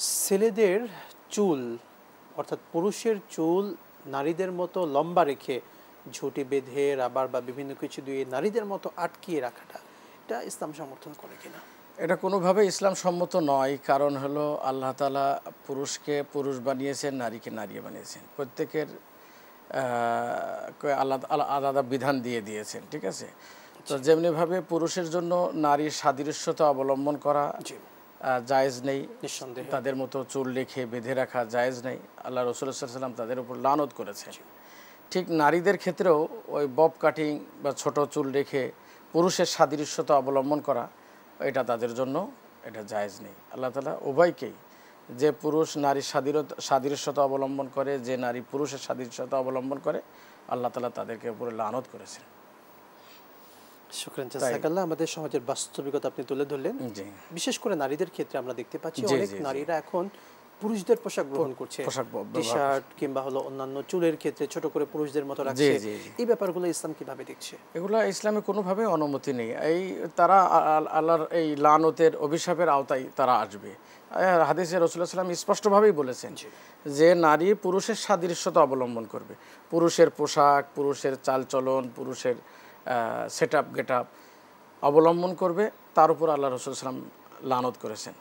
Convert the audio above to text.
ছেলেদের চুল অর্থাৎ পুরুষের চুল নারীদের মতো লম্বা রেখে ঝুঁটি বেঁধে রাবার বা বিভিন্ন কিছু দিয়ে নারীদের মতো আটকিয়ে রাখাটা এটা ইসলাম সমর্থন করে কিনা? এটা কোনোভাবে ইসলাম সম্মত নয়। কারণ হলো আল্লাহ তাআলা পুরুষকে পুরুষ বানিয়েছেন, নারীকে নারী বানিয়েছেন। প্রত্যেকের আলাদা আলাদা বিধান দিয়ে দিয়েছেন, ঠিক আছে? তো যেমনিভাবে পুরুষের জন্য নারীর সাদৃশ্যতা অবলম্বন করা জায়েজ নেই, নিঃসন্দেহে তাদের মতো চুল রেখে বেঁধে রাখা জায়েজ নেই। আল্লাহ রাসূল সাল্লাল্লাহু আলাইহি ওয়াসাল্লাম তাদের উপর লানত করেছেন। ঠিক নারীদের ক্ষেত্রেও ওই বব কাটিং বা ছোট চুল রেখে পুরুষের সাদৃশ্যতা অবলম্বন করা, এটা তাদের জন্য এটা জায়েজ নেই। আল্লাহ তাআলা উভয়কেই, যে পুরুষ নারীর সাদৃশ্যতা অবলম্বন করে, যে নারী পুরুষের সাদৃশ্যতা অবলম্বন করে, আল্লাহ তাআলা তাদেরকে উপরে লানত করেছেন। শুকরান জাযাকাল্লাহ। আমাদের সমাজের বাস্তবিকতা আপনি তুলে ধরলেন। বিশেষ করে নারীদের ক্ষেত্রে আমরা দেখতে পাচ্ছি অনেক নারীরা এখন পুরুষদের পোশাক গ্রহণ করছে, টি শার্ট কিংবা হলো অন্যান্য চুলের ক্ষেত্রে ছোট করে পুরুষদের মতো রাখছে। এই ব্যাপারগুলো ইসলাম কিভাবে দেখছে? এগুলো ইসলামে কোনোভাবে অনুমতি নেই। এই তারা আল্লাহর এই লানতের অভিশাপের আওতায় তারা আসবে। হাদিসে রাসূলুল্লাহ সাল্লাল্লাহু আলাইহি ওয়াসাল্লাম স্পষ্টভাবেই বলেছেন যে নারী পুরুষের সাদৃশ্যতা অবলম্বন করবে। পুরুষের পোশাক, পুরুষের চালচলন, পুরুষের সেট আপ গেট আপ অবলম্বন করবে, তার উপর আল্লাহ রাসূল সাল্লাল্লাহু আলাইহি ওয়াসাল্লাম লানত করেছেন।